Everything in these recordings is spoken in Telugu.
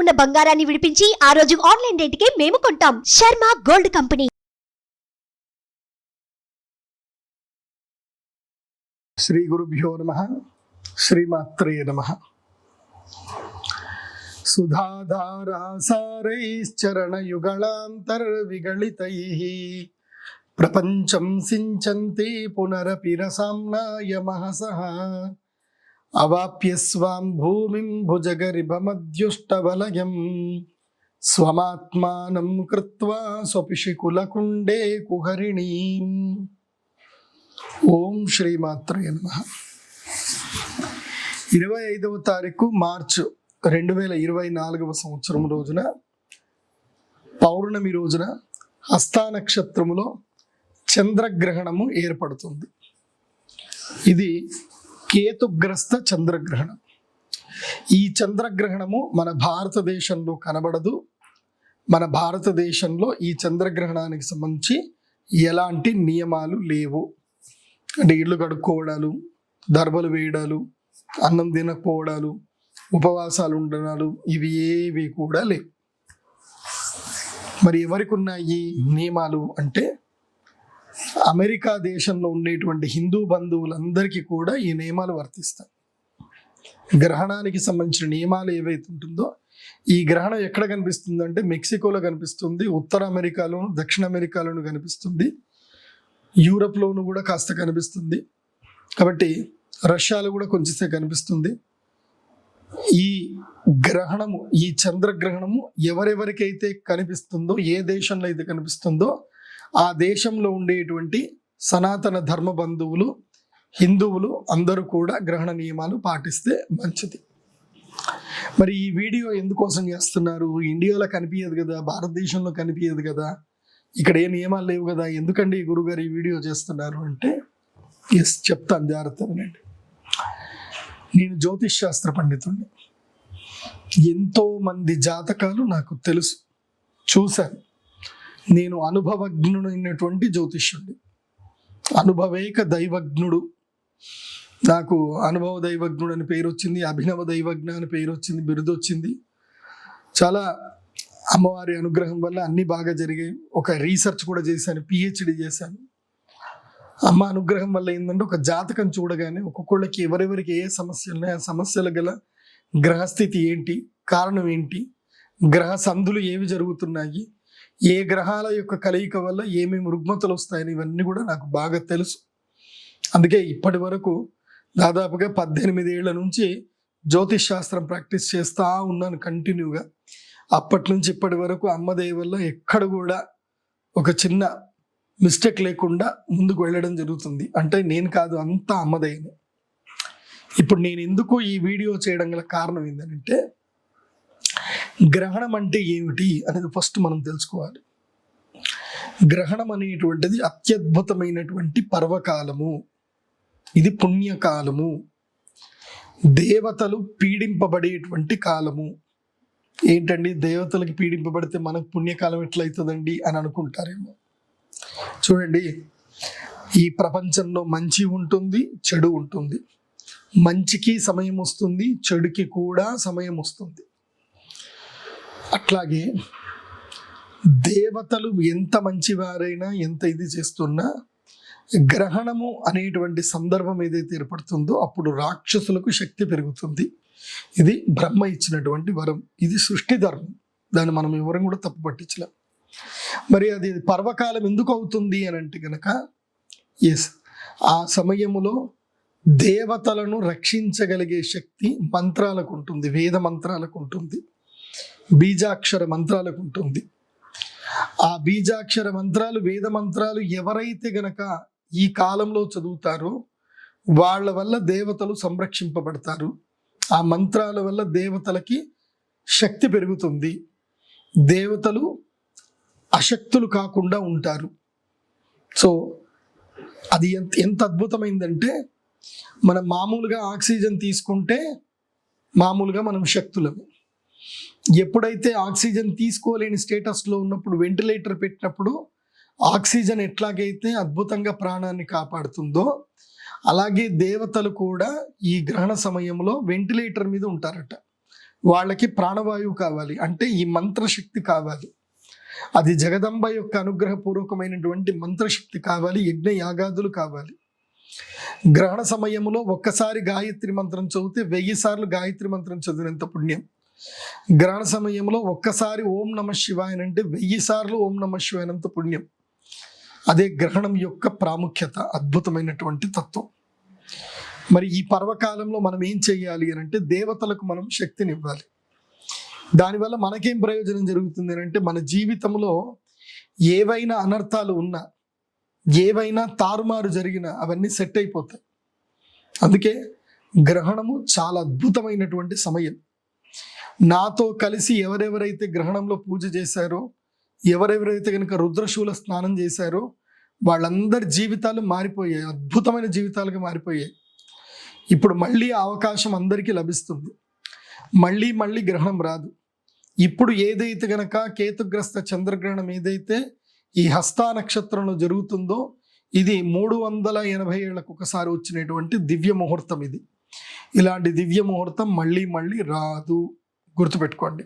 ఉన్న బంగారాన్ని విడిపించి ఆ రోజు ఆన్లైన్ రేటుకే మేము కొంటాం. Sharma gold company. శ్రీ గురుభ్యో నమః. శ్రీమాత్రే నమః. సుధాధారాసారైశ్చరణయుగళాంతర్విగళితైః ప్రపంచం సించంతి పునరపి రసామ్నాయమహసః అవాప్య స్వాం భూమిం భుజగరిభమద్యుష్టవలయం స్వమాత్మానం కృత్వా స్వపిషికులకుండే కుహరిణీం. ఓం శ్రీమాత్రే నమః. 25వ తారీఖు మార్చు 2024 సంవత్సరం రోజున పౌర్ణమి రోజున హస్తా నక్షత్రములో చంద్రగ్రహణము ఏర్పడుతుంది. ఇది కేతుగ్రస్త చంద్రగ్రహణం. ఈ చంద్రగ్రహణము మన భారతదేశంలో కనబడదు. మన భారతదేశంలో ఈ చంద్రగ్రహణానికి సంబంధించి ఎలాంటి నియమాలు లేవు. అంటే ఇళ్ళు కడుక్కోవడాలు, దర్బలు వేయడాలు, అన్నం తినకపోవడాలు, ఉపవాసాలు ఉండడాలు ఇవి ఏవి కూడా లేవు. మరి ఎవరికి ఉన్నాయి నియమాలు అంటే అమెరికా దేశంలో ఉండేటువంటి హిందూ బంధువులందరికీ కూడా ఈ నియమాలు వర్తిస్తాయి. గ్రహణానికి సంబంధించిన నియమాలు ఏవైతే ఉంటుందో ఈ గ్రహణం ఎక్కడ కనిపిస్తుంది అంటే మెక్సికోలో కనిపిస్తుంది, ఉత్తర అమెరికాలోను, దక్షిణ అమెరికాలోను కనిపిస్తుంది, యూరప్లోను కూడా కాస్త కనిపిస్తుంది, కాబట్టి రష్యాలో కూడా కొంచెంసేపు కనిపిస్తుంది. ఈ గ్రహణము, ఈ చంద్రగ్రహణము ఎవరెవరికైతే కనిపిస్తుందో, ఏ దేశంలో అయితే కనిపిస్తుందో ఆ దేశంలో ఉండేటువంటి సనాతన ధర్మ బంధువులు, హిందువులు అందరూ కూడా గ్రహణ నియమాలు పాటిస్తే మంచిది. మరి ఈ వీడియో ఎందుకోసం చేస్తున్నారు? ఇండియాలో కనిపించదు కదా, భారతదేశంలో కనిపించదు కదా, ఇక్కడ ఏ నియమాలు లేవు కదా, ఎందుకండి గురుగారు ఈ వీడియో చేస్తున్నారు అంటే చెప్తాను, జాగ్రత్తగా వినండి. నేను జ్యోతిష్ శాస్త్ర పండితుడిని. ఎంతో మంది జాతకాలు నాకు తెలుసు, చూశాను. నేను అనుభవజ్ఞుడైనటువంటి జ్యోతిష్యుడిని, అనుభవేక దైవజ్ఞుడు. నాకు అనుభవ దైవజ్ఞుడు అని పేరు వచ్చింది, అభినవ దైవజ్ఞ అని పేరు వచ్చింది, బిరుదు వచ్చింది. చాలా అమ్మవారి అనుగ్రహం వల్ల అన్ని బాగా జరిగాయి. ఒక రీసెర్చ్ కూడా చేశాను, పిహెచ్డి చేశాను. అమ్మ అనుగ్రహం వల్ల ఏంటంటే ఒక జాతకం చూడగానే ఒక్కొక్కళ్ళకి ఎవరెవరికి ఏ సమస్యలు ఉన్నాయి, ఆ సమస్యలు గల గ్రహస్థితి ఏంటి, కారణం ఏంటి, గ్రహ సంధులు ఏవి జరుగుతున్నాయి, ఏ గ్రహాల యొక్క కలయిక వల్ల ఏమేమి రుగ్మతలు వస్తాయని ఇవన్నీ కూడా నాకు బాగా తెలుసు. అందుకే ఇప్పటి వరకు దాదాపుగా 18 ఏళ్ల నుంచి జ్యోతిష్ శాస్త్రం ప్రాక్టీస్ చేస్తూ ఉన్నాను కంటిన్యూగా. అప్పటి నుంచి ఇప్పటి వరకు అమ్మ దయ వల్ల ఎక్కడ కూడా ఒక చిన్న మిస్టేక్ లేకుండా ముందుకు వెళ్ళడం జరుగుతుంది. అంటే నేను కాదు, అంతా అమ్మదయ్యనే. ఇప్పుడు నేను ఎందుకు ఈ వీడియో చేయడం గల కారణం ఏంటంటే గ్రహణం అంటే ఏమిటి అనేది ఫస్ట్ మనం తెలుసుకోవాలి. గ్రహణం అనేటువంటిది అత్యద్భుతమైనటువంటి పర్వకాలము, ఇది పుణ్యకాలము, దేవతలు పీడింపబడేటువంటి కాలము. ఏంటండి దేవతలకి పీడింపబడితే మనకు పుణ్యకాలం ఎట్లయితుందండి అని అనుకుంటారేమో. చూడండి, ఈ ప్రపంచంలో మంచి ఉంటుంది, చెడు ఉంటుంది. మంచికి సమయం వస్తుంది, చెడుకి కూడా సమయం వస్తుంది. అట్లాగే దేవతలు ఎంత మంచివారైనా, ఎంత ఇది చేస్తున్నా గ్రహణము అనేటువంటి సందర్భం ఏదైతే ఏర్పడుతుందో అప్పుడు రాక్షసులకు శక్తి పెరుగుతుంది. ఇది బ్రహ్మ ఇచ్చినటువంటి వరం, ఇది సృష్టి ధర్మం. దాన్ని మనం ఎవరం కూడా తప్పు పట్టించలేం. మరి అది పర్వకాలం ఎందుకు అవుతుంది అని అంటే కనుక ఆ సమయములో దేవతలను రక్షించగలిగే శక్తి మంత్రాలకు ఉంటుంది, వేద మంత్రాలకు ఉంటుంది, బీజాక్షర మంత్రాలకు ఉంటుంది. ఆ బీజాక్షర మంత్రాలు, వేద మంత్రాలు ఎవరైతే గనక ఈ కాలంలో చదువుతారో వాళ్ళ వల్ల దేవతలు సంరక్షింపబడతారు. ఆ మంత్రాల వల్ల దేవతలకి శక్తి పెరుగుతుంది, దేవతలు అశక్తులు కాకుండా ఉంటారు. సో అది ఎంత అద్భుతమైందంటే మనం మామూలుగా ఆక్సిజన్ తీసుకుంటే మామూలుగా మనం శక్తులమే. ఎప్పుడైతే ఆక్సిజన్ తీసుకోలేని స్టేటస్లో ఉన్నప్పుడు వెంటిలేటర్ పెట్టినప్పుడు ఆక్సిజన్ ఎట్లాగైతే అద్భుతంగా ప్రాణాన్ని కాపాడుతుందో అలాగే దేవతలు కూడా ఈ గ్రహణ సమయంలో వెంటిలేటర్ మీద ఉంటారట. వాళ్ళకి ప్రాణవాయువు కావాలి, అంటే ఈ మంత్రశక్తి కావాలి. అది జగదంబ యొక్క అనుగ్రహపూర్వకమైనటువంటి మంత్రశక్తి కావాలి, యజ్ఞ యాగాదులు కావాలి. గ్రహణ సమయంలో ఒక్కసారి గాయత్రి మంత్రం చదివితే 1000 సార్లు గాయత్రి మంత్రం చదివినంత పుణ్యం. గ్రహణ సమయంలో ఒక్కసారి ఓం నమ శివాయ అంటే 1000 సార్లు ఓం నమ శివాయనంత పుణ్యం. అదే గ్రహణం యొక్క ప్రాముఖ్యత, అద్భుతమైనటువంటి తత్వం. మరి ఈ పర్వకాలంలో మనం ఏం చేయాలి అని అంటే దేవతలకు మనం శక్తిని ఇవ్వాలి. దానివల్ల మనకేం ప్రయోజనం జరుగుతుంది అని అంటే మన జీవితంలో ఏవైనా అనర్థాలు ఉన్నా, ఏవైనా తారుమారు జరిగినా అవన్నీ సెట్ అయిపోతాయి. అందుకే గ్రహణము చాలా అద్భుతమైనటువంటి సమయం. నాతో కలిసి ఎవరెవరైతే గ్రహణంలో పూజ చేశారో, ఎవరెవరైతే కనుక రుద్రశూల స్నానం చేశారో వాళ్ళందరి జీవితాలు మారిపోయాయి, అద్భుతమైన జీవితాలుగా మారిపోయాయి. ఇప్పుడు మళ్ళీ ఆ అవకాశం అందరికీ లభిస్తుంది. మళ్ళీ మళ్ళీ గ్రహణం రాదు. ఇప్పుడు ఏదైతే గనక కేతుగ్రస్త చంద్రగ్రహణం ఏదైతే ఈ హస్తా నక్షత్రంలో జరుగుతుందో ఇది 380 ఏళ్లకు ఒకసారి వచ్చినటువంటి దివ్య ముహూర్తం. ఇది ఇలాంటి దివ్య ముహూర్తం మళ్ళీ మళ్ళీ రాదు, గుర్తుపెట్టుకోండి.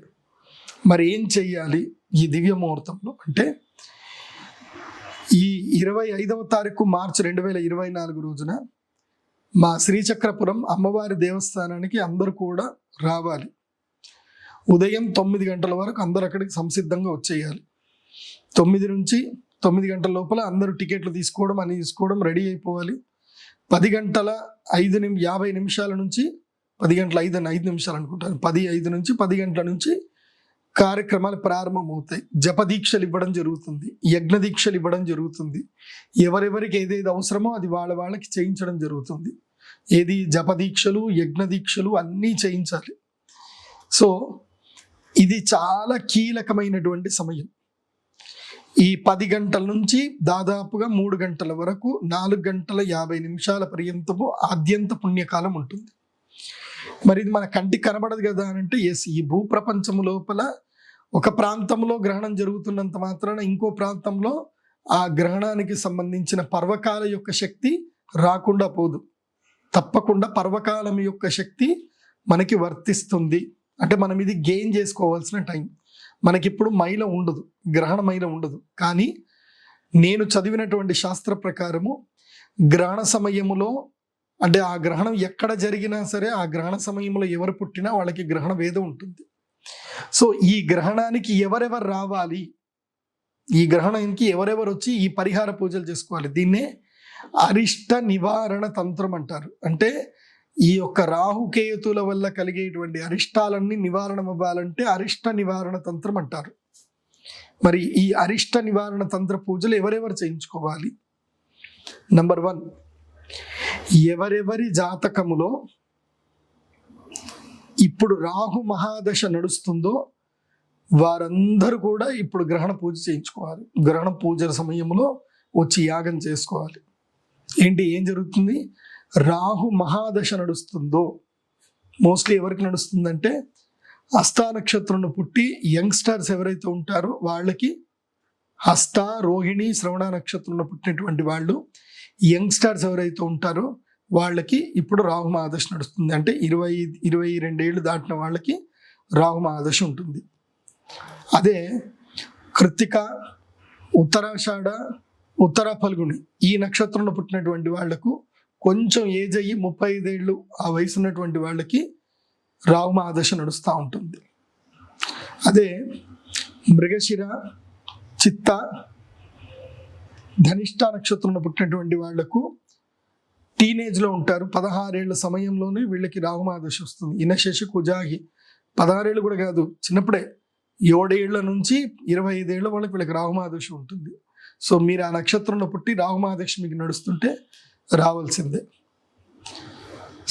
మరి ఏం చెయ్యాలి ఈ దివ్య ముహూర్తంలో అంటే ఈ 25వ తారీఖు మార్చి 2024 రోజున మా శ్రీచక్రపురం అమ్మవారి దేవస్థానానికి అందరూ కూడా రావాలి. ఉదయం 9 గంటల వరకు అందరు అక్కడికి సంసిద్ధంగా వచ్చేయాలి. 9 నుంచి 9 గంటల లోపల అందరూ టికెట్లు తీసుకోవడం రెడీ అయిపోవాలి. 10 గంటల 50 నిమిషాల నుంచి 10 గంటల 5 నిమిషాలు అనుకుంటాను, 10:05 నుంచి 10 గంటల నుంచి కార్యక్రమాలు ప్రారంభమవుతాయి. జపదీక్షలు ఇవ్వడం జరుగుతుంది, యజ్ఞ దీక్షలు ఇవ్వడం జరుగుతుంది. ఎవరెవరికి ఏదేది అవసరమో అది వాళ్ళకి చేయించడం జరుగుతుంది. ఏది జపదీక్షలు, యజ్ఞ దీక్షలు అన్నీ చేయించాలి. సో ఇది చాలా కీలకమైనటువంటి సమయం. ఈ 10 గంటల నుంచి దాదాపుగా 3 గంటల వరకు 4 గంటల 50 నిమిషాల పర్యంతము ఆద్యంత పుణ్యకాలం ఉంటుంది. మరి ఇది మన కంటికి కనబడదు కదా అని అంటే ఎస్, ఈ భూప్రపంచము లోపల ఒక ప్రాంతంలో గ్రహణం జరుగుతున్నంత మాత్రాన ఇంకో ప్రాంతంలో ఆ గ్రహణానికి సంబంధించిన పర్వకాల యొక్క శక్తి రాకుండా పోదు. తప్పకుండా పర్వకాలం యొక్క శక్తి మనకి వర్తిస్తుంది. అంటే మనం ఇది గెయిన్ చేసుకోవాల్సిన టైం. మనకిప్పుడు మైల ఉండదు, గ్రహణ మైల ఉండదు. కానీ నేను చదివినటువంటి శాస్త్ర ప్రకారము గ్రహణ సమయములో అంటే ఆ గ్రహణం ఎక్కడ జరిగినా సరే ఆ గ్రహణ సమయంలో ఎవరు పుట్టినా వాళ్ళకి గ్రహణ వేదం ఉంటుంది. సో ఈ గ్రహణానికి ఎవరెవరు రావాలి, ఈ గ్రహణానికి ఎవరెవరు వచ్చి ఈ పరిహార పూజలు చేసుకోవాలి, దీన్నే అరిష్ట నివారణ తంత్రం అంటారు. అంటే ఈ యొక్క రాహుకేతుల వల్ల కలిగేటువంటి అరిష్టాలన్నీ నివారణ అవ్వాలంటే అరిష్ట నివారణ తంత్రం అంటారు. మరి ఈ అరిష్ట నివారణ తంత్ర పూజలు ఎవరెవరు చేయించుకోవాలి? నంబర్ 1, ఎవరెవరి జాతకములో ఇప్పుడు రాహు మహాదశ నడుస్తుందో వారందరూ కూడా ఇప్పుడు గ్రహణ పూజ చేయించుకోవాలి. గ్రహణ పూజల సమయంలో వచ్చి యాగం చేసుకోవాలి. ఏం జరుగుతుంది? రాహు మహాదశ నడుస్తుందో మోస్ట్లీ ఎవరికి నడుస్తుందంటే హస్తా నక్షత్రంలో పుట్టి యంగ్స్టర్స్ ఎవరైతే ఉంటారో వాళ్ళకి, హస్త, రోహిణి, శ్రవణ నక్షత్రంలో పుట్టినటువంటి వాళ్ళు యంగ్స్టర్స్ ఎవరైతే ఉంటారో వాళ్ళకి ఇప్పుడు రాహు మహాదశ నడుస్తుంది. అంటే 22 ఏళ్ళు దాటిన వాళ్ళకి రాహు మహాదశ ఉంటుంది. అదే కృత్తిక, ఉత్తరాషాఢ, ఉత్తర ఫల్గుని ఈ నక్షత్రంలో పుట్టినటువంటి వాళ్లకు కొంచెం ఏజ్ అయ్యి 35 ఏళ్ళు ఆ వయసు ఉన్నటువంటి వాళ్ళకి రాహు మహాదశ నడుస్తూ ఉంటుంది. అదే మృగశిర, చిత్త, ధనిష్ట నక్షత్రంలో పుట్టినటువంటి వాళ్లకు టీనేజ్లో ఉంటారు. 16 ఏళ్ల సమయంలోనే వీళ్ళకి రాహు మహాదశ వస్తుంది. ఇనశేష కుజాగి 16 ఏళ్ళు కూడా కాదు, చిన్నప్పుడే 7 ఏళ్ల నుంచి 25 ఏళ్ళ వాళ్ళకి వీళ్ళకి రాహు మహాదశ ఉంటుంది. సో మీరు ఆ నక్షత్రంలో పుట్టి రాహు మహాదశ మీకు నడుస్తుంటే రావాల్సిందే.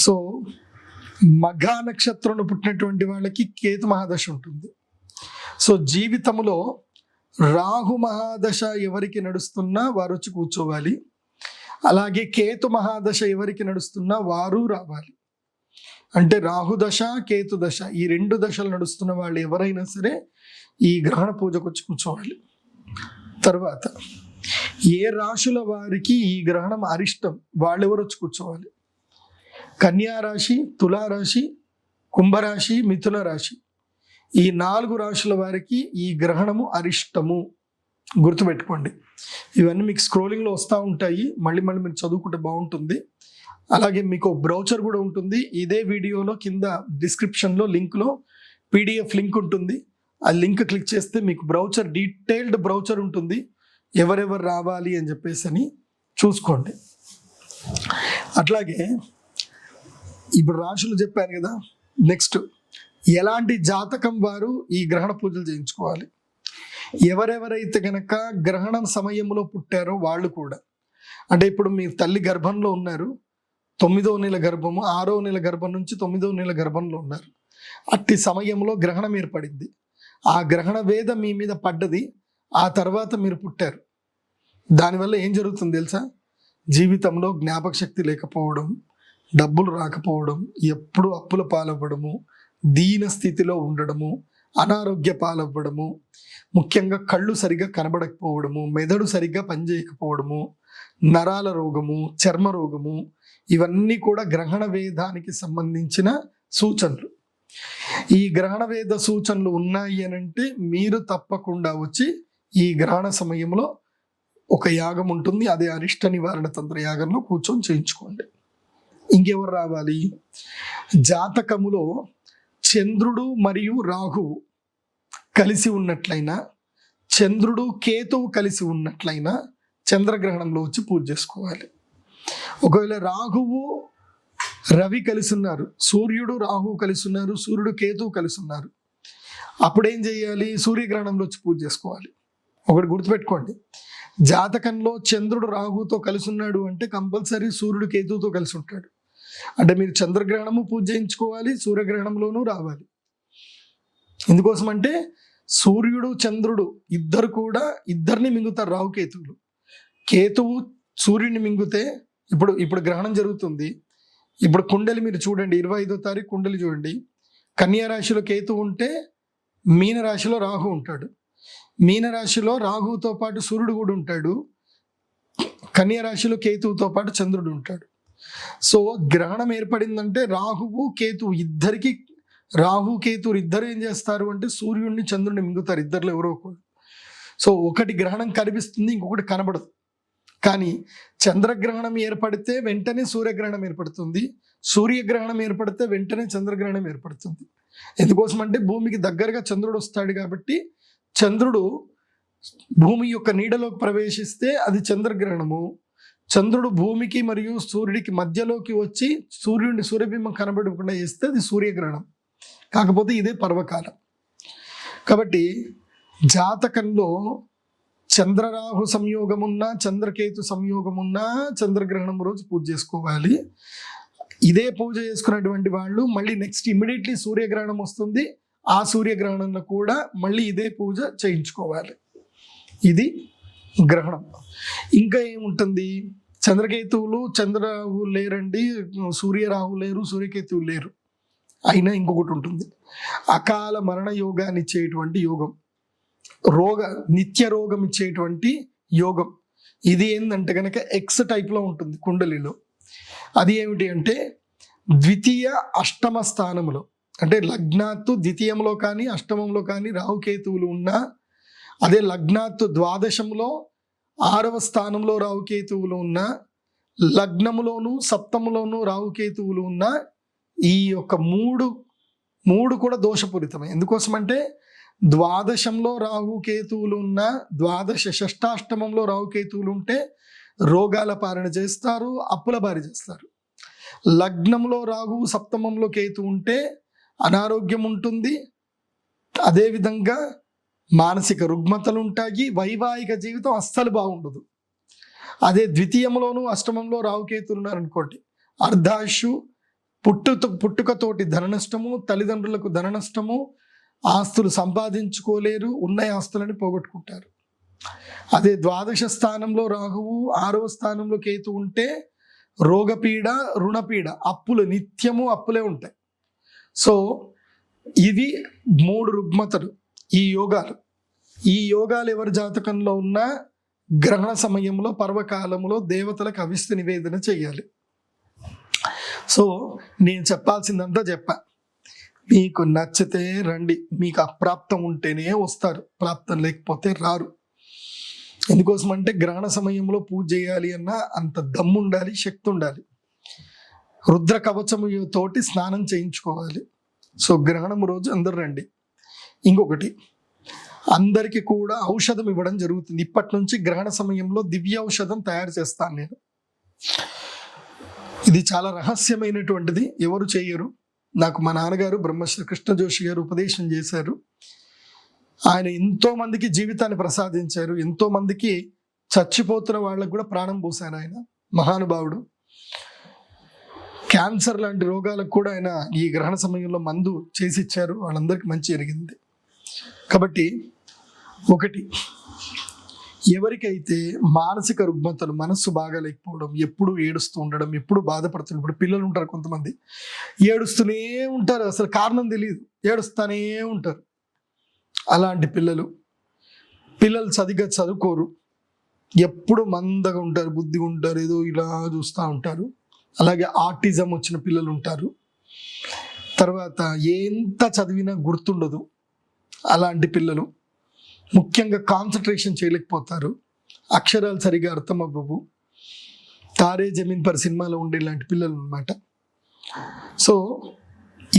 సో మఘ నక్షత్రంలో పుట్టినటువంటి వాళ్ళకి కేతు మహాదశ ఉంటుంది. సో జీవితంలో రాహు మహాదశ ఎవరికి నడుస్తున్నా వారు వచ్చి కూర్చోవాలి. అలాగే కేతు మహాదశ ఎవరికి నడుస్తున్నా వారు రావాలి. అంటే రాహుదశ, కేతు దశ ఈ 2 దశలు నడుస్తున్న వాళ్ళు ఎవరైనా సరే ఈ గ్రహణ పూజకు వచ్చి కూర్చోవాలి. తర్వాత ఏ రాశుల వారికి ఈ గ్రహణం అరిష్టం వాళ్ళెవరు వచ్చి కూర్చోవాలి? కన్యా రాశి, తులారాశి, కుంభరాశి, మిథున రాశి, ఈ 4 రాశుల వారికి ఈ గ్రహణము అరిష్టము. గుర్తుపెట్టుకోండి. ఇవన్నీ మీకు స్క్రోలింగ్లో వస్తూ ఉంటాయి, మళ్ళీ మీరు చదువుకుంటే బాగుంటుంది. అలాగే మీకు బ్రౌచర్ కూడా ఉంటుంది. ఇదే వీడియోలో కింద డిస్క్రిప్షన్లో లింక్లో PDF లింక్ ఉంటుంది. ఆ లింక్ క్లిక్ చేస్తే మీకు బ్రౌచర్, డీటెయిల్డ్ బ్రౌచర్ ఉంటుంది, ఎవరెవరు రావాలి అని చెప్పేసి చూసుకోండి. అట్లాగే ఇప్పుడు రాశులు చెప్పాను కదా. నెక్స్ట్, ఎలాంటి జాతకం వారు ఈ గ్రహణ పూజలు చేయించుకోవాలి? ఎవరెవరైతే కనుక గ్రహణం సమయంలో పుట్టారో వాళ్ళు కూడా, అంటే ఇప్పుడు మీ తల్లి గర్భంలో ఉన్నారు, 9వ నెల గర్భము, 6వ నెల గర్భం నుంచి 9వ నెల గర్భంలో ఉన్నారు, అట్టి సమయంలో గ్రహణం ఏర్పడింది. ఆ గ్రహణ వేద మీ మీద పడ్డది, ఆ తర్వాత మీరు పుట్టారు. దానివల్ల ఏం జరుగుతుంది తెలుసా? జీవితంలో జ్ఞాపక శక్తి లేకపోవడం, డబ్బులు రాకపోవడం, ఎప్పుడు అప్పుల పాలవ్వడము, దీన స్థితిలో ఉండడము, అనారోగ్య పాలవ్వడము, ముఖ్యంగా కళ్ళు సరిగ్గా కనబడకపోవడము, మెదడు సరిగ్గా పనిచేయకపోవడము, నరాల రోగము, చర్మ రోగము, ఇవన్నీ కూడా గ్రహణ వేదానికి సంబంధించిన సూచనలు. ఈ గ్రహణ వేద సూచనలు ఉన్నాయి అనంటే మీరు తప్పకుండా వచ్చి ఈ గ్రహణ సమయంలో ఒక యాగం ఉంటుంది, అదే అరిష్ట నివారణ తంత్ర యాగంలో కూర్చొని చేయించుకోండి. ఇంకెవరు రావాలి? జాతకములో చంద్రుడు మరియు రాహువు కలిసి ఉన్నట్లయినా, చంద్రుడు కేతువు కలిసి ఉన్నట్లయినా చంద్రగ్రహణంలో వచ్చి పూజ చేసుకోవాలి. ఒకవేళ రాహువు రవి కలిసి ఉన్నారు, సూర్యుడు రాహువు కలిసి ఉన్నారు, సూర్యుడు కేతువు కలిసి ఉన్నారు, అప్పుడేం చేయాలి? సూర్యగ్రహణంలో వచ్చి పూజ చేసుకోవాలి. ఒకటి గుర్తుపెట్టుకోండి, జాతకంలో చంద్రుడు రాహువుతో కలిసి ఉన్నాడు అంటే కంపల్సరీ సూర్యుడు కేతువుతో కలిసి ఉంటాడు. అంటే మీరు చంద్రగ్రహణము పూజ చేయించుకోవాలి, సూర్యగ్రహణంలోనూ రావాలి. ఎందుకోసం అంటే సూర్యుడు చంద్రుడు ఇద్దరు కూడా ఇద్దరిని మింగుతారు రాహుకేతువులు. కేతువు సూర్యుడిని మింగితే ఇప్పుడు గ్రహణం జరుగుతుంది. ఇప్పుడు కుండలి మీరు చూడండి, 25వ తారీఖు కుండలి చూడండి. కన్యా రాశిలో కేతువు ఉంటే మీన రాశిలో రాహు ఉంటాడు. మీన రాశిలో రాహుతో పాటు సూర్యుడు కూడా ఉంటాడు, కన్యా రాశిలో కేతువుతో పాటు చంద్రుడు ఉంటాడు. సో గ్రహణం ఏర్పడిందంటే రాహువు కేతువు ఇద్దరికి, రాహు కేతువు ఇద్దరు ఏం చేస్తారు అంటే సూర్యుడిని చంద్రుడిని మింగుతారు, ఇద్దరులో ఎవరో ఒకరు. సో ఒకటి గ్రహణం కనిపిస్తుంది, ఇంకొకటి కనబడదు. కానీ చంద్రగ్రహణం ఏర్పడితే వెంటనే సూర్యగ్రహణం ఏర్పడుతుంది, సూర్యగ్రహణం ఏర్పడితే వెంటనే చంద్రగ్రహణం ఏర్పడుతుంది. ఎందుకోసం అంటే భూమికి దగ్గరగా చంద్రుడు వస్తాడు కాబట్టి, చంద్రుడు భూమి యొక్క నీడలోకి ప్రవేశిస్తే అది చంద్రగ్రహణము, చంద్రుడు భూమికి మరియు సూర్యుడికి మధ్యలోకి వచ్చి సూర్యబింబం కనబడకుండా చేస్తే అది సూర్యగ్రహణం. కాకపోతే ఇదే పర్వకాలం. కాబట్టి జాతకంలో చంద్రరాహు సంయోగమున్నా, చంద్రకేతు సంయోగమున్నా చంద్రగ్రహణం రోజు పూజ చేసుకోవాలి. ఇదే పూజ చేసుకున్నటువంటి వాళ్ళు మళ్ళీ నెక్స్ట్ ఇమ్మీడియట్లీ సూర్యగ్రహణం వస్తుంది, ఆ సూర్యగ్రహణంలో కూడా మళ్ళీ ఇదే పూజ చేయించుకోవాలి. ఇది గ్రహణం. ఇంకా ఏముంటుంది? చంద్రకేతువులు, చంద్రరాహు లేరండి, సూర్యరాహు లేరు, సూర్యకేతువు లేరు. అయినా ఇంకొకటి ఉంటుంది, అకాల మరణ యోగాన్ని ఇచ్చేటువంటి యోగం, నిత్య రోగం ఇచ్చేటువంటి యోగం. ఇది ఏంటంటే కనుక ఎక్స్ టైప్లో ఉంటుంది కుండలిలో. అది ఏమిటి అంటే ద్వితీయ అష్టమ స్థానంలో, అంటే లగ్నాత్తు ద్వితీయంలో కానీ అష్టమంలో కానీ రాహుకేతువులు ఉన్నా, అదే లగ్నాత్తు ద్వాదశంలో 6వ స్థానంలో రాహుకేతువులు ఉన్నా, లగ్నములోను సప్తములోను రాహుకేతువులు ఉన్నా, ఈ యొక్క మూడు కూడా దోషపూరితమే. ఎందుకోసమంటే ద్వాదశంలో రాహుకేతువులు ఉన్న, ద్వాదశ షష్టాష్టమంలో రాహుకేతువులు ఉంటే రోగాల పాలన చేస్తారు, అప్పుల బారి చేస్తారు. లగ్నంలో రాహు, సప్తమంలో కేతు ఉంటే అనారోగ్యం ఉంటుంది, అదేవిధంగా మానసిక రుగ్మతలు ఉంటాయి, వైవాహిక జీవితం అస్సలు బాగుండదు. అదే ద్వితీయంలోను అష్టమంలో రాహుకేతులు ఉన్నారనుకోండి, అర్ధాయుషు, పుట్టుకతోటి ధన నష్టము, తల్లిదండ్రులకు ధన నష్టము, ఆస్తులు సంపాదించుకోలేరు, ఉన్న ఆస్తులని పోగొట్టుకుంటారు. అదే ద్వాదశ స్థానంలో రాహువు, 6వ స్థానంలో కేతు ఉంటే రోగపీడ, రుణపీడ, అప్పులు, నిత్యము అప్పులే ఉంటాయి. సో ఇవి 3 రుగ్మతలు. ఈ యోగాలు ఎవరి జాతకంలో ఉన్నా గ్రహణ సమయంలో పర్వకాలంలో దేవతలకు అవిష్ట నివేదన చేయాలి. సో నేను చెప్పాల్సిందంతా చెప్పా. మీకు నచ్చితే రండి, మీకు అప్రాప్తం ఉంటేనే వస్తారు, ప్రాప్తం లేకపోతే రారు. ఎందుకోసం అంటే గ్రహణ సమయంలో పూజ చేయాలి అన్న అంత దమ్ము ఉండాలి, శక్తి ఉండాలి. రుద్ర కవచము తోటి స్నానం చేయించుకోవాలి. సో గ్రహణం రోజు అందరు రండి. ఇంకొకటి, అందరికీ కూడా ఔషధం ఇవ్వడం జరుగుతుంది. ఇప్పటి నుంచి గ్రహణ సమయంలో దివ్య ఔషధం తయారు చేస్తాను నేను. ఇది చాలా రహస్యమైనటువంటిది, ఎవరు చేయరు. నాకు మా నాన్నగారు బ్రహ్మశ్రీ కృష్ణ జోషి గారు ఉపదేశం చేశారు. ఆయన ఎంతో మందికి జీవితాన్ని ప్రసాదించారు, ఎంతో మందికి చచ్చిపోతున్న వాళ్ళకు కూడా ప్రాణం పోశారు ఆయన, మహానుభావుడు. క్యాన్సర్ లాంటి రోగాలకు కూడా ఆయన ఈ గ్రహణ సమయంలో మందు చేసి ఇచ్చారు, వాళ్ళందరికీ మంచి జరిగింది. కాబట్టి ఒకటి, ఎవరికైతే మానసిక రుగ్మతలు, మనస్సు బాగా లేకపోవడం, ఎప్పుడు ఏడుస్తూ ఉండడం, ఎప్పుడు బాధపడుతున్నారు, ఇప్పుడు పిల్లలు ఉంటారు కొంతమంది ఏడుస్తూనే ఉంటారు, అసలు కారణం తెలియదు, ఏడుస్తూనే ఉంటారు. అలాంటి పిల్లలు సరిగ్గా చదువుకోరు, ఎప్పుడు మందగా ఉంటారు, బుద్ధిగా ఉంటారు, ఏదో ఇలా చూస్తూ ఉంటారు. అలాగే ఆటిజం వచ్చిన పిల్లలు ఉంటారు. తర్వాత ఎంత చదివినా గుర్తుండదు అలాంటి పిల్లలు. ముఖ్యంగా కాన్సన్ట్రేషన్ చేయలేకపోతారు, అక్షరాలు సరిగా అర్థం అవ్వవు. తారే జమీన్ పర్ సినిమాలో ఉండే ఇలాంటి పిల్లలు అన్నమాట. సో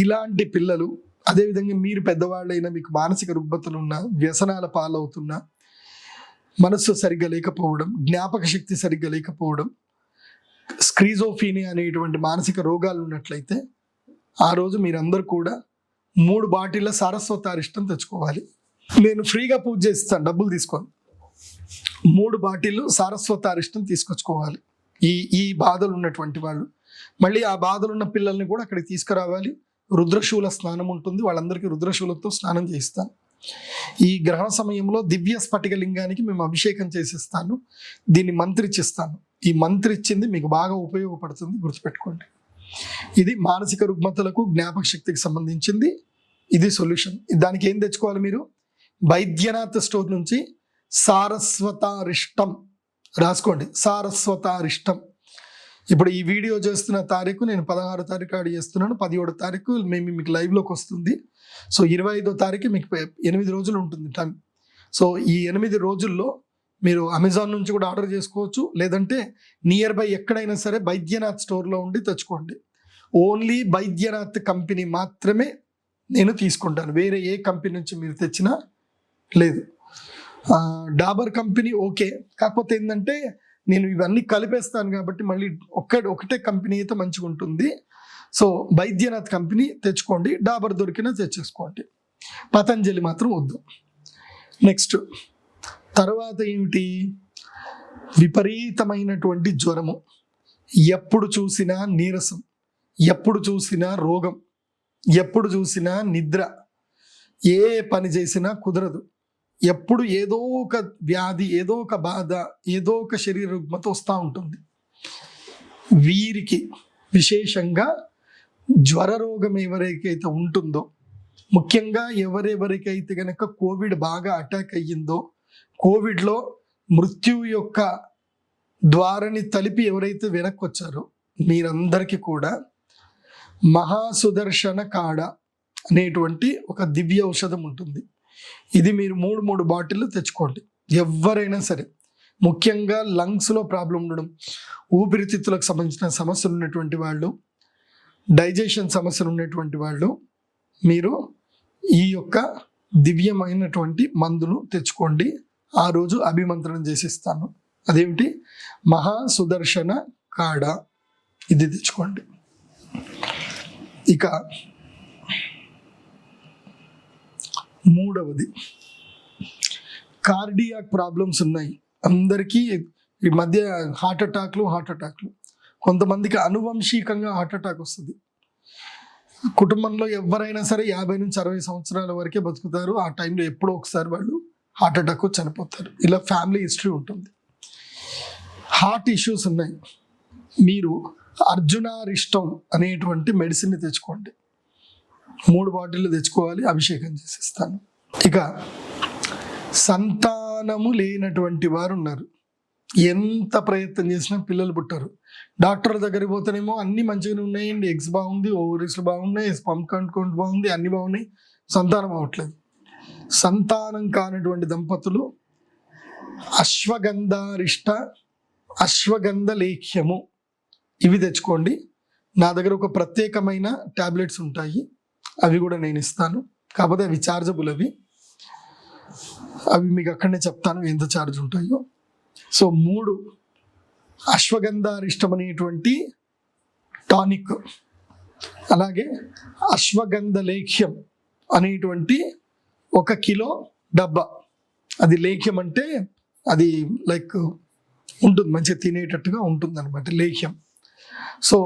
ఇలాంటి పిల్లలు, అదేవిధంగా మీరు పెద్దవాళ్ళైనా మీకు మానసిక రుగ్మతలు ఉన్నా, వ్యసనాల పాలవుతున్నా, మనస్సు సరిగ్గా లేకపోవడం, జ్ఞాపక శక్తి సరిగ్గా లేకపోవడం, స్క్రీజోఫీనియా అనేటువంటి మానసిక రోగాలు ఉన్నట్లయితే ఆ రోజు మీరందరూ కూడా 3 బాటిళ్ళ సారస్వతారిష్టం తెచ్చుకోవాలి. నేను ఫ్రీగా పూజ చేస్తాను, డబ్బులు తీసుకోను. 3 బాటిళ్ళు సారస్వతారిష్టం తీసుకొచ్చుకోవాలి. ఈ బాధలు ఉన్నటువంటి వాళ్ళు, మళ్ళీ ఆ బాధలు ఉన్న పిల్లల్ని కూడా అక్కడికి తీసుకురావాలి. రుద్రశూల స్నానం ఉంటుంది, వాళ్ళందరికీ రుద్రశూలతో స్నానం చేయిస్తాను. ఈ గ్రహణ సమయంలో దివ్య స్ఫటిక లింగానికి మేము అభిషేకం చేసిస్తాను, దీన్ని మంత్రిచ్చిస్తాను. ఈ మంత్రిచ్చింది మీకు బాగా ఉపయోగపడుతుంది, గుర్తుపెట్టుకోండి. ఇది మానసిక రుగ్మతలకు, జ్ఞాపక శక్తికి సంబంధించింది. ఇది సొల్యూషన్. దానికి ఏం తెచ్చుకోవాలి మీరు? వైద్యనాథ్ స్టోర్ నుంచి సారస్వతారిష్టం రాసుకోండి, సారస్వతారిష్టం. ఇప్పుడు ఈ వీడియో చేస్తున్న తారీఖు నేను 16వ తారీఖు ఆడి చేస్తున్నాను, 17వ తారీఖు మేము మీకు లైవ్లోకి వస్తుంది. సో 25వ తారీఖు మీకు 8 రోజులు ఉంటుంది టైం. సో ఈ 8 రోజుల్లో మీరు అమెజాన్ నుంచి కూడా ఆర్డర్ చేసుకోవచ్చు, లేదంటే నియర్ బై ఎక్కడైనా సరే వైద్యనాథ్ స్టోర్లో ఉండి తెచ్చుకోండి. ఓన్లీ వైద్యనాథ్ కంపెనీ మాత్రమే నేను తీసుకుంటాను, వేరే ఏ కంపెనీ నుంచి మీరు తెచ్చినా లేదు. డాబర్ కంపెనీ ఓకే, కాకపోతే ఏంటంటే నేను ఇవన్నీ కలిపేస్తాను కాబట్టి మళ్ళీ ఒకటే కంపెనీ అయితే మంచిగా ఉంటుంది. సో వైద్యనాథ్ కంపెనీ తెచ్చుకోండి, డాబర్ దొరికినా తెచ్చేసుకోండి, పతంజలి మాత్రం వద్దు. నెక్స్ట్ తర్వాత ఏమిటి? విపరీతమైనటువంటి జ్వరము, ఎప్పుడు చూసినా నీరసం, ఎప్పుడు చూసినా రోగం, ఎప్పుడు చూసినా నిద్ర, ఏ పని చేసినా కుదరదు, ఎప్పుడు ఏదో ఒక వ్యాధి, ఏదో ఒక బాధ, ఏదో ఒక శరీర రుగ్మత వస్తూ ఉంటుంది. వీరికి విశేషంగా జ్వర రోగం ఎవరికైతే ఉంటుందో, ముఖ్యంగా ఎవరెవరికైతే కనుక కోవిడ్ బాగా అటాక్ అయ్యిందో, కోవిడ్లో మృత్యు యొక్క ద్వారాన్ని తలిపి ఎవరైతే వెనక్కి వచ్చారో మీరందరికీ కూడా మహాసుదర్శన కాడ అనేటువంటి ఒక దివ్య ఔషధం ఉంటుంది. ఇది మీరు 3 బాటిళ్ళు తెచ్చుకోండి. ఎవరైనా సరే, ముఖ్యంగా లంగ్స్లో ప్రాబ్లం ఉండడం, ఊపిరితిత్తులకు సంబంధించిన సమస్యలు ఉన్నటువంటి వాళ్ళు, డైజెషన్ సమస్యలు ఉన్నటువంటి వాళ్ళు, మీరు ఈ యొక్క దివ్యమైనటువంటి మందును తెచ్చుకోండి. ఆ రోజు అభిమంత్రణం చేసిస్తాను. అదేమిటి? మహాసుదర్శన కాడ, ఇది తెచ్చుకోండి. ఇక 3వది, కార్డియాక్ ప్రాబ్లమ్స్ ఉన్నాయి అందరికీ ఈ మధ్య. హార్ట్ అటాక్లు కొంతమందికి అనువంశికంగా హార్ట్ అటాక్ వస్తుంది. కుటుంబంలో ఎవరైనా సరే 50 నుంచి 60 సంవత్సరాల వరకే బతుకుతారు. ఆ టైంలో ఎప్పుడో ఒకసారి వాళ్ళు హార్ట్ అటాక్ చనిపోతారు. ఇలా ఫ్యామిలీ హిస్టరీ ఉంటుంది. హార్ట్ ఇష్యూస్ ఉన్నాయి, మీరు అర్జునారిష్టం అనేటువంటి మెడిసిన్ని తెచ్చుకోండి. 3 బాటిళ్ళు తెచ్చుకోవాలి, అభిషేకం చేసిస్తాను. ఇక సంతానము లేనటువంటి వారు ఉన్నారు, ఎంత ప్రయత్నం చేసినా పిల్లలు పుట్టారు. డాక్టర్ దగ్గరికి పోతేనేమో అన్ని మంచిగానే ఉన్నాయండి, ఎగ్స్ బాగుంది, ఓవరీస్ బాగున్నాయి, స్పర్మ్ కౌంట్ బాగుంది, అన్ని బాగున్నాయి, సంతానం అవ్వట్లేదు. సంతానం కానిటువంటి దంపతులు అశ్వగంధ లేఖ్యము ఇవి తెచ్చుకోండి. నా దగ్గర ఒక ప్రత్యేకమైన టాబ్లెట్స్ ఉంటాయి, అవి కూడా నేను ఇస్తాను. కాకపోతే అవి చార్జబుల్, అవి మీకు అక్కడనే చెప్తాను ఎంత ఛార్జ్ ఉంటాయో. సో 3 అశ్వగంధారిష్టం అనేటువంటి టానిక్, అలాగే అశ్వగంధ లేఖ్యం అనేటువంటి 1 కిలో డబ్బా. అది లేఖ్యం అంటే అది లైక్ ఉంటుంది, మంచిగా తినేటట్టుగా ఉంటుంది అనమాట లేఖ్యం. సో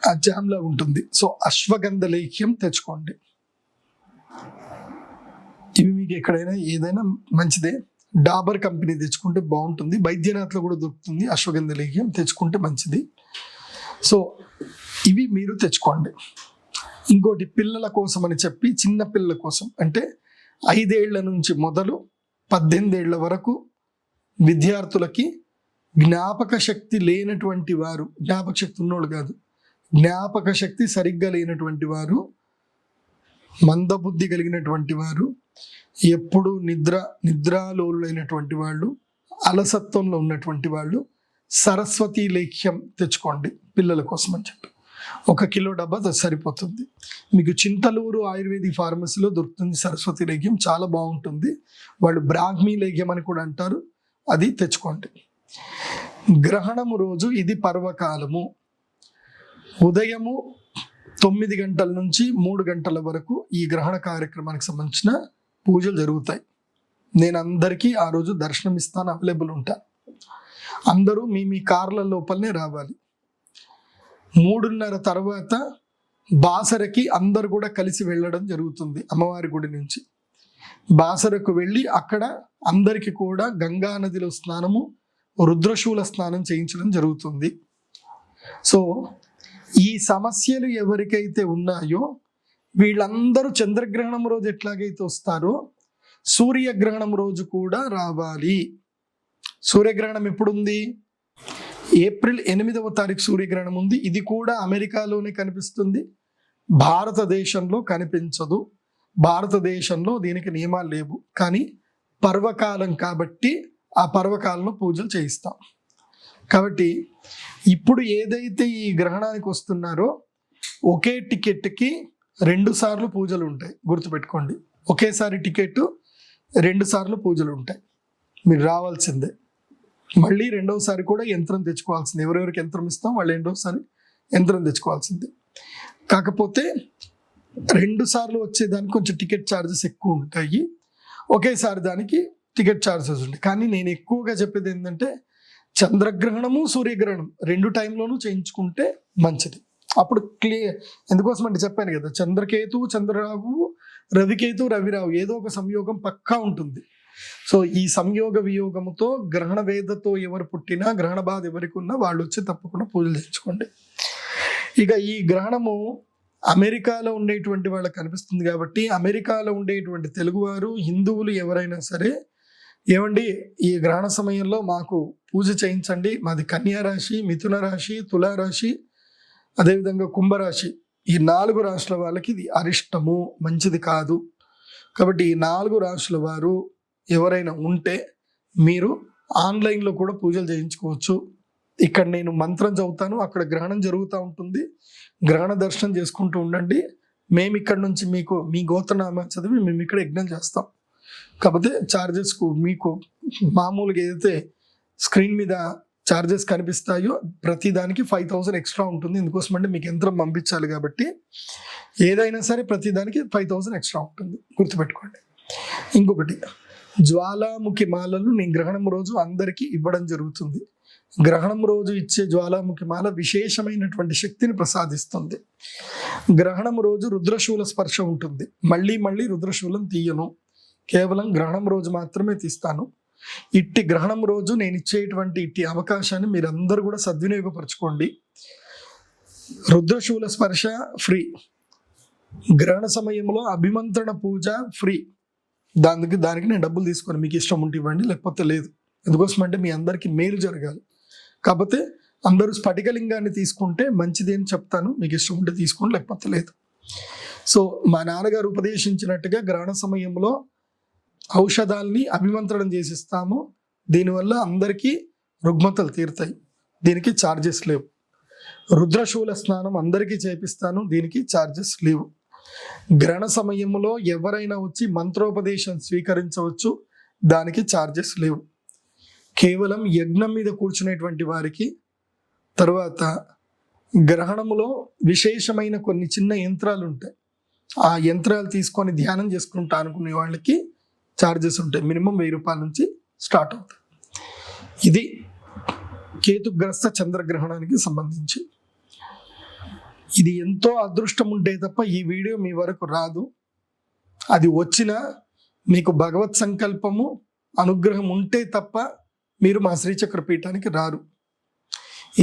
ఆ జామ్లా ఉంటుంది. సో అశ్వగంధ లేఖ్యం తెచ్చుకోండి. ఇవి మీకు ఎక్కడైనా ఏదైనా మంచిదే. డాబర్ కంపెనీ తెచ్చుకుంటే బాగుంటుంది, బైద్యనాథ్లో కూడా దొరుకుతుంది అశ్వగంధ లేఖ్యం, తెచ్చుకుంటే మంచిది. సో ఇవి మీరు తెచ్చుకోండి. ఇంకోటి పిల్లల కోసం అని చెప్పి, చిన్న పిల్లల కోసం అంటే 5 ఏళ్ల నుంచి మొదలు 18 ఏళ్ల వరకు విద్యార్థులకి జ్ఞాపక శక్తి లేనటువంటి వారు, జ్ఞాపక శక్తి ఉన్నోళ్ళు కాదు, జ్ఞాపక శక్తి సరిగ్గా లేనటువంటి వారు, మందబుద్ధి కలిగినటువంటి వారు, ఎప్పుడు నిద్రాలోలులైనటువంటి వాళ్ళు, అలసత్వంలో ఉన్నటువంటి వాళ్ళు సరస్వతి లేఖ్యం తెచ్చుకోండి పిల్లల కోసం అని చెప్పి. 1 కిలో డబ్బా సరిపోతుంది. మీకు చింతలూరు ఆయుర్వేదిక్ ఫార్మసీలో దొరుకుతుంది సరస్వతి లేఖ్యం, చాలా బాగుంటుంది. వాళ్ళు బ్రాహ్మీ లేఖ్యం అని కూడా అంటారు, అది తెచ్చుకోండి. గ్రహణము రోజు ఇది పర్వకాలము. ఉదయము 9 గంటల నుంచి 3 గంటల వరకు ఈ గ్రహణ కార్యక్రమానికి సంబంధించిన పూజలు జరుగుతాయి. నేను అందరికీ ఆ రోజు దర్శనం ఇస్తాను, అవైలబుల్ ఉంటాను. అందరూ మీ కార్ల లోపలనే రావాలి. 3:30 తర్వాత బాసరకి అందరు కూడా కలిసి వెళ్ళడం జరుగుతుంది. అమ్మవారి గుడి నుంచి బాసరకు వెళ్ళి అక్కడ అందరికీ కూడా గంగా నదిలో స్నానము, రుద్రశూల స్నానం చేయించడం జరుగుతుంది. సో ఈ సమస్యలు ఎవరికైతే ఉన్నాయో వీళ్ళందరూ చంద్రగ్రహణం రోజు ఎట్లాగైతే వస్తారో సూర్యగ్రహణం రోజు కూడా రావాలి. సూర్యగ్రహణం ఎప్పుడుంది? ఏప్రిల్ 8వ తారీఖు సూర్యగ్రహణం ఉంది. ఇది కూడా అమెరికాలోనే కనిపిస్తుంది, భారతదేశంలో కనిపించదు. భారతదేశంలో దీనికి నియమాలు లేవు, కానీ పర్వకాలం కాబట్టి ఆ పర్వకాలంలో పూజలు చేయిస్తాం. కాబట్టి ఇప్పుడు ఏదైతే ఈ గ్రహణానికి వస్తున్నారో ఒకే టికెట్కి 2 సార్లు పూజలు ఉంటాయి, గుర్తుపెట్టుకోండి. ఒకేసారి టికెట్ 2 సార్లు పూజలు ఉంటాయి, మీరు రావాల్సిందే. మళ్ళీ 2వసారి కూడా యంత్రం తెచ్చుకోవాల్సిందే. ఎవరెవరికి యంత్రం ఇస్తాం వాళ్ళు 2వసారి యంత్రం తెచ్చుకోవాల్సిందే. కాకపోతే 2 సార్లు వచ్చేదానికి కొంచెం టికెట్ ఛార్జెస్ ఎక్కువ ఉంటాయి, ఒకేసారి దానికి టికెట్ ఛార్జెస్ ఉంటాయి. కానీ నేను ఎక్కువగా చెప్పేది ఏంటంటే చంద్రగ్రహణము సూర్యగ్రహణం 2 టైంలోనూ చేయించుకుంటే మంచిది. అప్పుడు క్లియర్. ఎందుకోసం అంటే చెప్పాను కదా, చంద్రకేతు చంద్రరావు, రవికేతు రవిరావు, ఏదో ఒక సంయోగం పక్కా ఉంటుంది. సో ఈ సంయోగ వియోగముతో గ్రహణ వేదతో ఎవరు పుట్టినా, గ్రహణ బాధ ఎవరికి ఉన్నా వాళ్ళు వచ్చి తప్పకుండా పూజలు చేయించుకోండి. ఇక ఈ గ్రహణము అమెరికాలో ఉండేటువంటి వాళ్ళకి కనిపిస్తుంది కాబట్టి అమెరికాలో ఉండేటువంటి తెలుగువారు, హిందువులు ఎవరైనా సరే, ఏమండి ఈ గ్రహణ సమయంలో మాకు పూజ చేయించండి, మాది కన్యా రాశి, మిథున రాశి, తులారాశి, అదేవిధంగా కుంభరాశి, ఈ 4 రాశుల వాళ్ళకి ఇది అరిష్టము, మంచిది కాదు. కాబట్టి ఈ 4 రాశుల వారు ఎవరైనా ఉంటే మీరు ఆన్లైన్లో కూడా పూజలు చేయించుకోవచ్చు. ఇక్కడ నేను మంత్రం చదువుతాను, అక్కడ గ్రహణం జరుగుతూ ఉంటుంది, గ్రహణ దర్శనం చేసుకుంటూ ఉండండి. మేము ఇక్కడ నుంచి మీకు మీ గోత్రనామా చదివి మేము ఇక్కడ యజ్ఞం చేస్తాం. కాకపోతే ఛార్జెస్కు మీకు మామూలుగా ఏదైతే స్క్రీన్ మీద ఛార్జెస్ కనిపిస్తాయో ప్రతి దానికి 5,000 ఎక్స్ట్రా ఉంటుంది. ఎందుకోసం అంటే మీకు యంత్రం పంపించాలి కాబట్టి ఏదైనా సరే ప్రతి దానికి 5,000 ఎక్స్ట్రా ఉంటుంది, గుర్తుపెట్టుకోండి. ఇంకొకటి, జ్వాలాముఖి మాలలు నేను గ్రహణం రోజు అందరికీ ఇవ్వడం జరుగుతుంది. గ్రహణం రోజు ఇచ్చే జ్వాలాముఖి మాల విశేషమైనటువంటి శక్తిని ప్రసాదిస్తుంది. గ్రహణం రోజు రుద్రశూల స్పర్శ ఉంటుంది. మళ్ళీ రుద్రశూలం తీయను, కేవలం గ్రహణం రోజు మాత్రమే తీస్తాను. ఇట్టి గ్రహణం రోజు నేను ఇచ్చేటువంటి ఇట్టి అవకాశాన్ని మీరందరూ కూడా సద్వినియోగపరచుకోండి. రుద్రశూల స్పర్శ ఫ్రీ, గ్రహణ సమయంలో అభిమంత్రణ పూజ ఫ్రీ. దానికి నేను డబ్బులు తీసుకొని మీకు ఇష్టం ఉంటే ఇవ్వండి, లేకపోతే లేదు. ఎందుకోసం అంటే మీ అందరికీ మేలు జరగాలి. కాకపోతే అందరూ స్ఫటికలింగాన్ని తీసుకుంటే మంచిది అని చెప్తాను. మీకు ఇష్టం ఉంటే తీసుకోండి, లేకపోతే లేదు. సో మా నాన్నగారు ఉపదేశించినట్టుగా గ్రహణ సమయంలో ఔషధాల్ని అభిమంత్రణం చేసిస్తాము. దీనివల్ల అందరికీ రుగ్మతలు తీరుతాయి. దీనికి ఛార్జెస్ లేవు. రుద్రశూల స్నానం అందరికీ చేపిస్తాను. దీనికి ఛార్జెస్ లేవు. గ్రహణ సమయంలో ఎవరైనా వచ్చి మంత్రోపదేశం స్వీకరించవచ్చు. దానికి ఛార్జెస్ లేవు. కేవలం యజ్ఞం మీద కూర్చునేటువంటి వారికి, తర్వాత గ్రహణములో విశేషమైన కొన్ని చిన్న యంత్రాలు ఉంటాయి. ఆ యంత్రాలు తీసుకొని ధ్యానం చేసుకుంటా అనుకునే వాళ్ళకి ఛార్జెస్ ఉంటాయి. మినిమం 1000 రూపాయల నుంచి స్టార్ట్ అవుతాయి. ఇది కేతుగ్రస్త చంద్రగ్రహణానికి సంబంధించి. ఇది ఎంతో అదృష్టం ఉంటే తప్ప ఈ వీడియో మీ వరకు రాదు. అది వచ్చినా మీకు భగవత్ సంకల్పము, అనుగ్రహం ఉంటే తప్ప మీరు మా శ్రీచక్ర పీఠానికి రారు.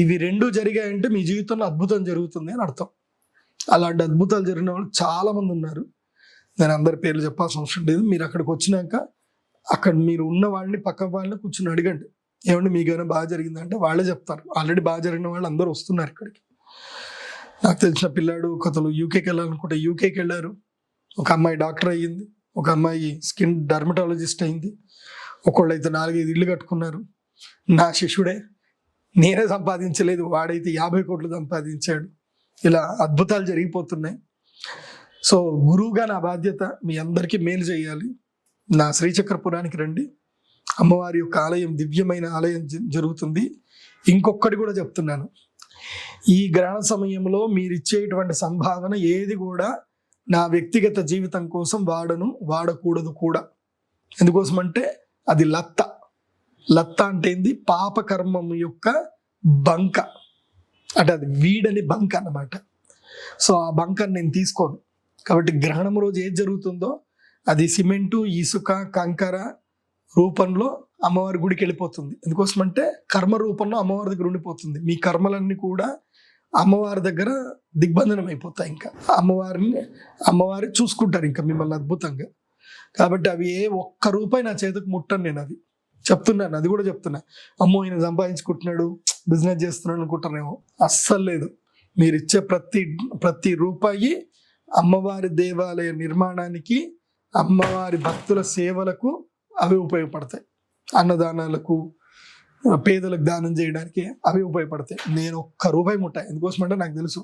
ఇవి రెండు జరిగాయంటే మీ జీవితంలో అద్భుతం జరుగుతుంది అని అర్థం. అలాంటి అద్భుతాలు జరిగిన వాళ్ళు చాలామంది ఉన్నారు. నేను అందరి పేర్లు చెప్పాల్సిన అవసరం లేదు. మీరు అక్కడికి వచ్చినాక అక్కడ మీరు ఉన్న వాళ్ళని, పక్క వాళ్ళని కూర్చొని అడగండి, ఏమంటే మీకైనా బాగా జరిగిందంటే వాళ్ళే చెప్తారు. ఆల్రెడీ బాగా జరిగిన వాళ్ళు అందరూ వస్తున్నారు ఇక్కడికి. నాకు తెలిసిన పిల్లాడు ఒకతను యూకేకి వెళ్ళాలనుకుంటే యూకేకి వెళ్ళారు. ఒక అమ్మాయి డాక్టర్ అయ్యింది. ఒక అమ్మాయి స్కిన్ డర్మటాలజిస్ట్ అయింది. ఒకళ్ళైతే 4-5 ఇళ్ళు కట్టుకున్నారు. నా శిష్యుడే, నేనే సంపాదించలేదు, వాడైతే 50 కోట్లు సంపాదించాడు. ఇలా అద్భుతాలు జరిగిపోతున్నాయి. సో గురువుగా నా బాధ్యత మీ అందరికీ మేలు చేయాలి. నా శ్రీచక్రపురానికి రండి. అమ్మవారి యొక్క ఆలయం దివ్యమైన ఆలయం జరుగుతుంది. ఇంకొకటి కూడా చెప్తున్నాను, ఈ గ్రహణ సమయంలో మీరు ఇచ్చేటువంటి సంభావన ఏది కూడా నా వ్యక్తిగత జీవితం కోసం వాడకూడదు కూడా. ఎందుకోసం అంటే అది లత్త. లత్త అంటే ఏంది? పాపకర్మం యొక్క బంక, అంటే అది వీడని బంక అన్నమాట. సో ఆ బంకని నేను తీసుకోను. కాబట్టి గ్రహణం రోజు ఏది జరుగుతుందో అది సిమెంటు, ఇసుక, కంకర రూపంలో అమ్మవారి గుడికి వెళ్ళిపోతుంది. ఎందుకోసం అంటే కర్మ రూపంలో అమ్మవారి దగ్గర ఉండిపోతుంది. మీ కర్మలన్నీ కూడా అమ్మవారి దగ్గర దిగ్బంధనం అయిపోతాయి. ఇంకా అమ్మవారి చూసుకుంటారు ఇంకా మిమ్మల్ని అద్భుతంగా. కాబట్టి అవి ఒక్క రూపాయి నా చేతికి ముట్టను. నేను అది చెప్తున్నాను, అది కూడా చెప్తున్నా. అమ్మో ఈయన సంపాదించుకుంటున్నాడు, బిజినెస్ చేస్తున్నాడు అనుకుంటారేమో. అస్సలు లేదు. మీరు ఇచ్చే ప్రతి రూపాయి అమ్మవారి దేవాలయ నిర్మాణానికి, అమ్మవారి భక్తుల సేవలకు అవి ఉపయోగపడతాయి. అన్నదానాలకు, పేదలకు దానం చేయడానికి అవి ఉపయోగపడతాయి. నేను ఒక్క రూపాయి ముట్టాయి. ఎందుకోసం అంటే నాకు తెలుసు,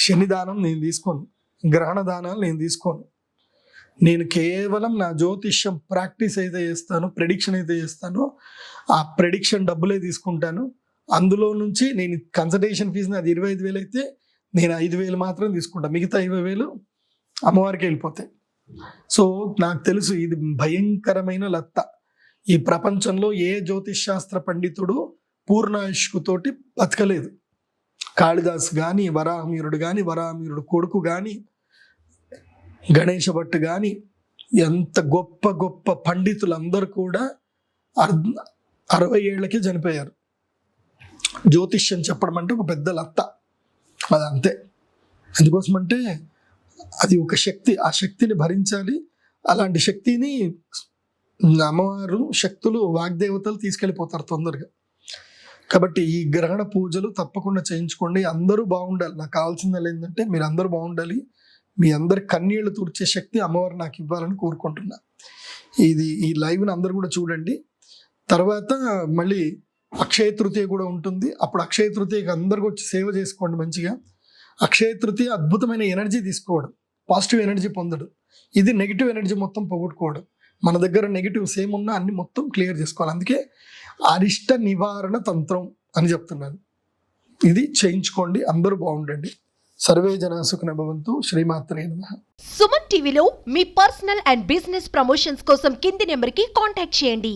శని దానం నేను తీసుకోను, గ్రహణ దానాలు నేను తీసుకోను. నేను కేవలం నా జ్యోతిష్యం ప్రాక్టీస్ అయితే చేస్తాను, ప్రెడిక్షన్ అయితే చేస్తానో ఆ ప్రెడిక్షన్ డబ్బులే తీసుకుంటాను. అందులో నుంచి నేను కన్సల్టేషన్ ఫీజు అది 25,000 అయితే నేను 5,000 మాత్రం తీసుకుంటాను. మిగతా 20,000 అమ్మవారికి వెళ్ళిపోతాయి. సో నాకు తెలుసు ఇది భయంకరమైన లత్త. ఈ ప్రపంచంలో ఏ జ్యోతిష్ శాస్త్ర పండితుడు పూర్ణాయుష్కుతోటి బతకలేదు. కాళిదాస్ కానీ, వరాహమీరుడు కానీ, వరాహమీరుడు కొడుకు కానీ, గణేష భట్ కానీ, ఎంత గొప్ప గొప్ప పండితులందరూ కూడా 60 ఏళ్ళకే చనిపోయారు. జ్యోతిష్యం చెప్పడం అంటే ఒక పెద్ద లత్త, అది అంతే. ఎందుకోసమంటే అది ఒక శక్తి, ఆ శక్తిని భరించాలి. అలాంటి శక్తిని అమ్మవారు, శక్తులు, వాగ్దేవతలు తీసుకెళ్ళిపోతారు తొందరగా. కాబట్టి ఈ గ్రహణ పూజలు తప్పకుండా చేయించుకోండి. అందరూ బాగుండాలి. నాకు కావాల్సింది ఏంటంటే మీరు అందరూ బాగుండాలి. మీ అందరి కన్నీళ్లు తుడిచే శక్తి అమ్మవారు నాకు ఇవ్వాలని కోరుకుంటున్నా. ఈ లైవ్ని అందరూ కూడా చూడండి. తర్వాత మళ్ళీ అక్షయ తృతీయ కూడా ఉంటుంది. అప్పుడు అక్షయ తృతీయకి అందరికి వచ్చి సేవ చేసుకోండి మంచిగా. అక్షయ తృతీయ అద్భుతమైన ఎనర్జీ తీసుకోవడం, పాజిటివ్ ఎనర్జీ పొందడం. ఇది నెగిటివ్ ఎనర్జీ మొత్తం పోగొట్టుకోవడం. మన దగ్గర నెగిటివ్స్ ఏమున్నా అన్ని మొత్తం క్లియర్ చేసుకోవాలి. అందుకే అరిష్ట నివారణ తంత్రం అని చెప్తున్నాను. ఇది చేయించుకోండి, అందరూ బాగుండండి. సర్వే జనా సుఖినో భవంతు. శ్రీమాత్రే నమః. సుమన్ టీవీలో మీ పర్సనల్ అండ్ బిజినెస్ ప్రమోషన్స్ కోసం కింది నెంబర్కి కాంటాక్ట్ చేయండి.